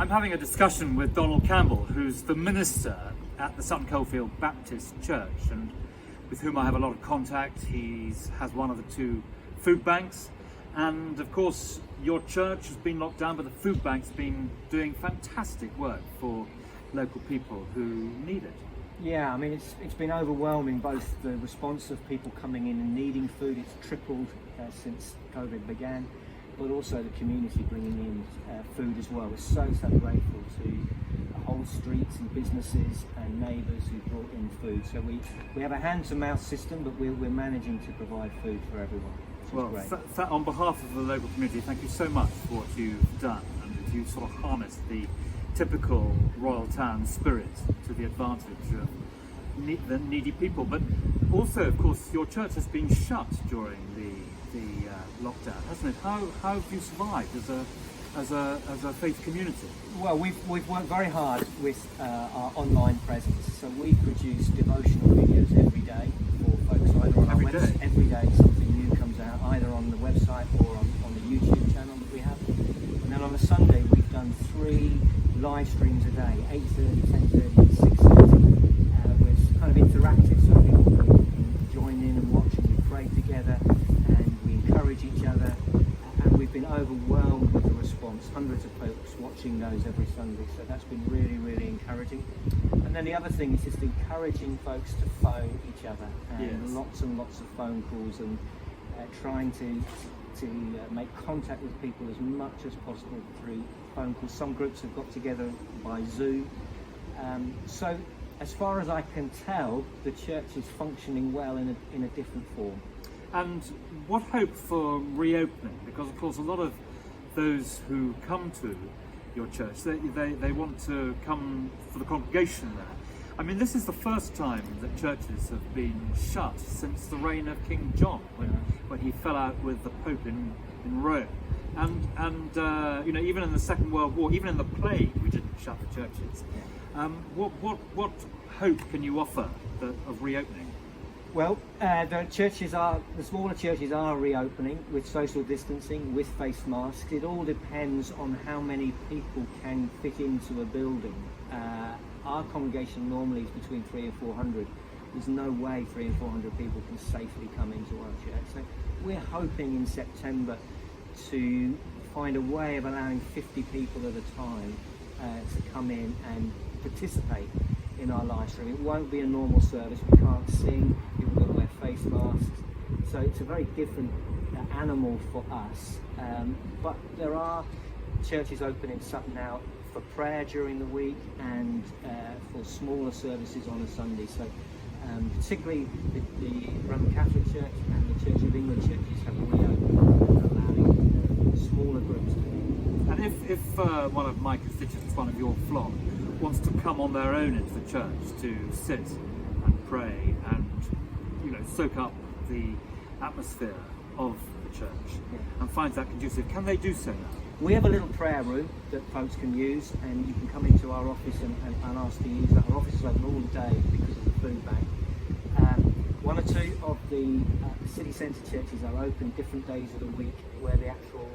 I'm having a discussion with Donald Campbell, who's the minister at the Sutton Coldfield Baptist Church, and with whom I have a lot of contact. He has one of the two food banks, and of course your church has been locked down, but the food bank's been doing fantastic work for local people who need it. Yeah, I mean it's been overwhelming, both the response of people coming in and needing food. It's tripled since COVID began, but also the community bringing in food as well. We're so grateful to whole streets and businesses and neighbours who brought in food. So we have a hand-to-mouth system, but we're managing to provide food for everyone. Well, on behalf of the local community, thank you so much for what you've done, and you sort of harnessed the typical Royal Town spirit to the advantage of the needy people. But also, of course, your church has been shut during the lockdown, hasn't it? How have you survived as a faith community? Well, we've worked very hard with our online presence. So we produce devotional videos every day for folks, either on our website. Every day something new comes out, either on the website or on the YouTube channel that we have. And then on a Sunday, we've done 3 live streams a day: 8:30, 10:30, and 6:30. We're kind of interactive, so people can join in and watch, and we pray together and we encourage each other. And we've been overwhelmed with the response. Hundreds of folks watching those every Sunday, so that's been really encouraging. And then the other thing is just encouraging folks to phone each other, and lots and lots of phone calls, and trying to make contact with people as much as possible through phone calls. Some groups have got together by Zoom. So as far as I can tell, the church is functioning well in a different form. And what hope for reopening? Because of course a lot of those who come to your church, they want to come for the congregation there. I mean, this is the first time that churches have been shut since the reign of King John, when he fell out with the Pope in Rome. And you know, even in the Second World War, even in the plague, we didn't shut the churches. What hope can you offer of reopening? Well, the smaller churches are reopening with social distancing, with face masks. It all depends on how many people can fit into a building. Our congregation normally is between 300 and 400. There's no way 300 and 400 people can safely come into our church. So we're hoping in September to find a way of allowing 50 people at a time to come in and participate in our live stream. It won't be a normal service. We can't sing. People got to wear face masks. So it's a very different animal for us. But there are churches open in Sutton now for prayer during the week, and for smaller services on a Sunday. So particularly the Roman Catholic Church and the Church of England churches have reopened, allowing smaller groups to be. And if one of my constituents, one of your flock, wants to come on their own into the church to sit and pray and, you know, soak up the atmosphere of the church and finds that conducive, can they do so now? We have a little prayer room that folks can use, and you can come into our office and ask to use that. Our office is open all day because of the food bank. 1 or 2 of the city centre churches are open different days of the week, where the actual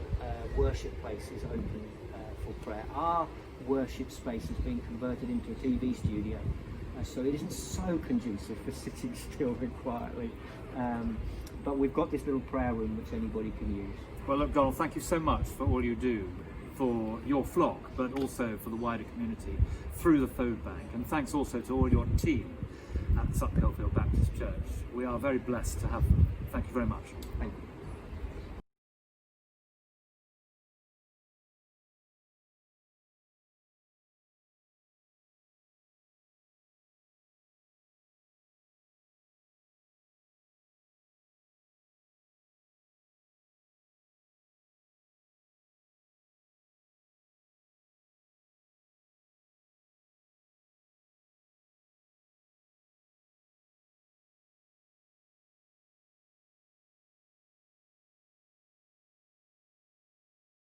worship place is open for prayer. Our worship space has been converted into a TV studio, so it isn't so conducive for sitting still and quietly. But we've got this little prayer room which anybody can use. Well, look, Donald, thank you so much for all you do for your flock, but also for the wider community through the food bank. And thanks also to all your team at the Sutton Coldfield Baptist Church. We are very blessed to have them. Thank you very much. Thank you.